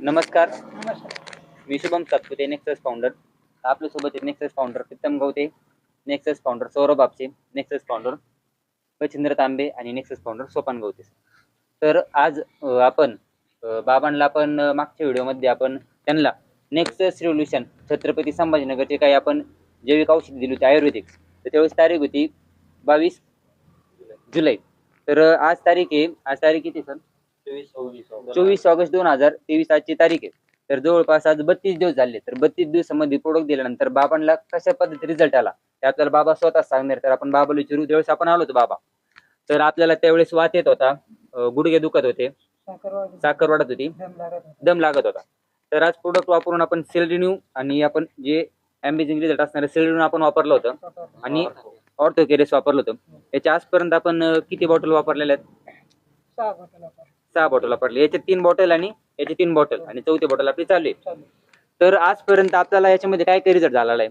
नमस्कार, नमस्कार. मी शुभम सातपुते, नेक्सस फाउंडर. आपल्यासोबत Nexus founder Pritam Gawate, Nexus founder Saurabh Apche, Nexus founder Machhindra तांबे आणि नेक्सस फाउंडर सोपान गवते. तर आज आपण बाबांना आपण मागच्या व्हिडिओमध्ये आपण त्यांना नेक्सस रिव्होल्युशन छत्रपती संभाजीनगरचे काही आपण जैविक औषधी दिली होती आयुर्वेदिक. तर त्यावेळेस तारीख होती 22 जुलै. तर आज तारीख किती सर? 24 ऑगस्ट 2023 आजची तारीख आहे. तर जवळपास आज 32 दिवस झाले. तर 32 दिवसामध्ये प्रोडक्ट दिल्यानंतर बाबांना कशा पद्धतीने रिझल्ट आला ते आपल्याला बाबा स्वतः सांगणार. तर आपण बाबाला विचारू. त्यावेळेस आपण आलो होतो बाबा, तर आपल्याला त्यावेळेस वात येत होता, गुडघे दुखत होते, साखर वाढत होती, दम लागत होता. तर आज प्रोडक्ट वापरून आपण सेल रिन्यू आणि आपण जे अमेझिंग रिझल्ट असणारे सेल रिन्यू आपण वापरलं होतं आणि ऑर्थो केरेस वापरलं होतं. याच्या आजपर्यंत आपण किती बॉटल वापरलेल्या आहेत? 6 बॉटल वापरले. याचे 3 बॉटल आणि याचे 3 बॉटल आणि चौथी बॉटल आपली चालू आहे. तर आजपर्यंत आपल्याला याच्यामध्ये काय काय रिझल्ट झालेला आहे?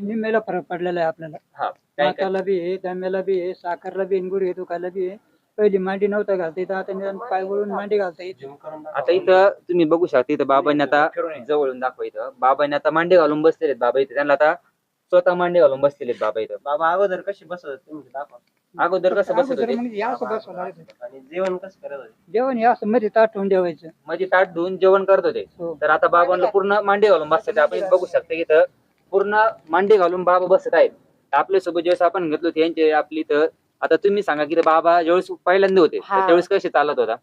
निम्म्याला फरक पडलेला आहे आपल्याला. दाताला बी आहे, दम्याला बी आहे, साखरला बी, गुडघे दुखायला बी आहे. पहिली मांडी नव्हतं घालता येत, आता निदान पाय वळून मांडी घालता येत. आता इथं तुम्ही बघू शकता, इथं बाबांनी आता जवळून दाखवा. इथं बाबांनी आता मांडी घालून बसलेले बाबा. इथे त्यांना आता स्वतः मांडी घालून बसलेले बाबा. इथं बाबा अगोदर कशी बसत तुम्ही दाखवा. अगोदर कसं बसत अगोदर होते? म्हणजे या असं बसवलं आहे. आणि जेवण कसं करत होते? जेवण या असं मध्ये ताटून जेवायचं. म्हणजे ताट धुवून जेवण करत होते. हो. तर आता बाबांना पूर्ण मांडी घालून बसतात. आपण इथं बघू शकता, इथं पूर्ण मांडी घालून बाबा बसत आहेत. आपल्यासोबत ज्यावेळेस आपण घेतलो त्यांचे आपली. तर आता तुम्ही सांगा की बाबा ज्यावेळेस पहिल्यांदा होते तर त्यावेळेस कसे चालत होता?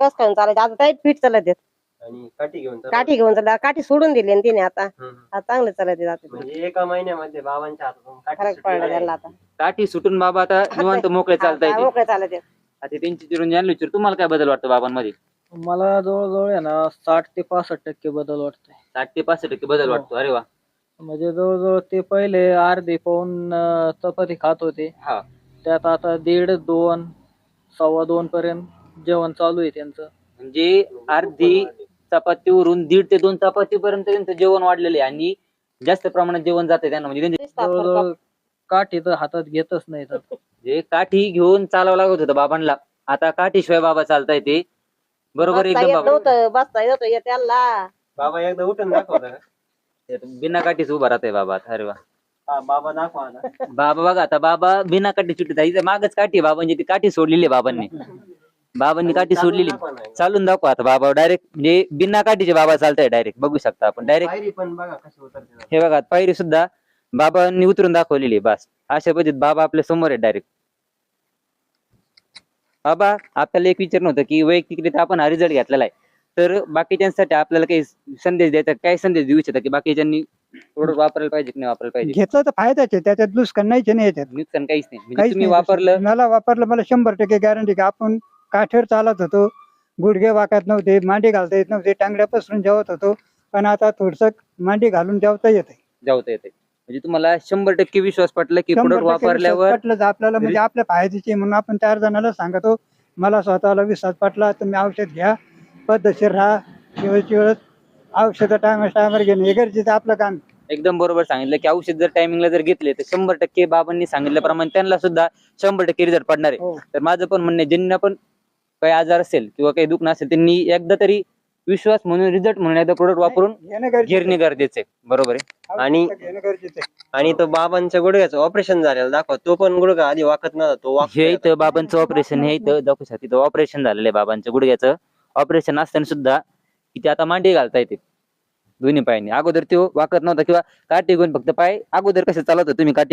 कस खाऊन चालायचं आता टाईट फिट चालत आहेत. आणि काठी घेऊन चालत काठी घेऊन चालला, काठी सोडून दिली आणि तिने आता होते. आता चांगले चालत जाते. म्हणजे एका महिन्यामध्ये बाबांच्या हातातून काठी फरक सुटली पडला आहे. त्यांना आता. काठी सुटून बाबा आता निवांत मोकळे चालता येते. मोकळे चालत आहेत. आता त्यांची चिरून जाणलं विचार, तुम्हाला काय बदल वाटतो बाबांमध्ये? मला जवळजवळ आहे ना 60 ते 65% बदल वाटतोय. 60 ते 65% बदल वाटतो. अरे वा. म्हणजे जवळजवळ ते पहिले अर्धी पाऊन चपाती खात होते, हा, त्यात आता 1.5, 2, 2.25 पर्यंत जेवण चालू आहे त्यांचं. म्हणजे अर्धी चपातीवरून 1.5 ते 2 चपाती पर्यंत त्यांचं जेवण वाढलेलं आहे आणि जास्त प्रमाणात जेवण जाते त्यांना. म्हणजे त्यांचे जवळजवळ काठी तर हातात घेतच नाही तर. जे काठी घेऊन चालावं लागत होतं बाबांना, आता काठीशिवाय बाबा चालता येते. बरोबर एकदम बाबा. बसता येत नव्हतं त्यांना. बाबा एकदा उठून दाखवता का? बिना काठीच उभा राहतोय बाबा. अरे वा. हा, बाबा दाखवा आता. बाबा बघा, आता बाबा बिना काठी सुटत आहे. इथं मागच काठी आहे बाबांची, ती काठी सोडलेली आहे बाबांनी काठी सोडलेली. चालून दाखवा आता बाबा डायरेक्ट. म्हणजे बिना काठीचे बाबा चालताय डायरेक्ट. बघू शकता आपण डायरेक्ट. पायरी पण बघा कशी उतरते. हे बघा, पायरी सुद्धा बाबांनी उतरून दाखवलेली आहे. बस अशा पद्धतीत बाबा आपल्या समोर आहे डायरेक्ट. बाबा, आपल्याला एक विचारणं होतं की वैयक्तिकरित्या आपण हा रिझल्ट घेतलेला आहे, तर बाकीच्यांसाठी आपल्याला काही संदेश द्यायचा, काय संदेश देऊ इच्छिता की बाकीच्यांनी प्रोडक्ट वापरायला पाहिजे की नाही वापरायला पाहिजे? घेतलं तर फायदाच आहे, त्याच्यात नुकसान नाहीच नाही याच्यात. नुकसान काहीच नाही. म्हणजे काहीच तुम्ही नाही. वापरलं. मला वापरलं, मला 100% गॅरंटी की आपण काठीवर चालत होतो, गुडघे वाकत नव्हते, मांडी घालता येत नव्हते, टांगड्या पसरून जेवत होतो, पण आता थोडस मांडी घालून जेवता येते. जावता येते. म्हणजे तुम्हाला 100% विश्वास पटला की प्रोडक्ट 100% वापरल्यावर पटलं आपल्याला, म्हणजे आपल्या फायद्याची म्हणून आपण 4 जणांना सांगतो. मला स्वतःला विश्वास पटला. तुम्ही औषध घ्या, पद्धतशीर राहा, वेळची वेळ औषधं टायमावर घेणं हे गरजेचं आपलं काम. एकदम बरोबर सांगितलं की औषध जर टायमिंगला जर घेतले तर 100% बाबांनी सांगितल्याप्रमाणे त्यांना सुद्धा 100% रिझल्ट पडणार आहे. हो. तर माझं पण म्हणणं आहे, ज्यांना पण काही आजार असेल किंवा काही दुखणं असेल त्यांनी एकदा तरी विश्वास म्हणून, रिझल्ट म्हणून एकदा प्रोडक्ट वापरून घेणं गरजेचं घेणे गरजेचं आहे. बरोबर आहे. आणि- औषधं घेणं गरजेचं आहे. आणि तो बाबांच्या गुडघ्याचं ऑपरेशन झालेलं दाखवा. तो पण गुडघा आधी वाकत नव्हता, तो हे वाकतोय आता. इथं बाबांचं ऑपरेशन, हे इथं दाखवू शकता. इथं ऑपरेशन झालेलं आहे बाबांचं गुडघ्याचं. ऑपरेशन असताना सुद्धा इथे आता मांडी घालता येते दोन्ही पायाने. अगोदर तो वाकत नव्हता किंवा काठी घेऊन फक्त पाय अगोदर कसं चालत होतं तुम्ही काठी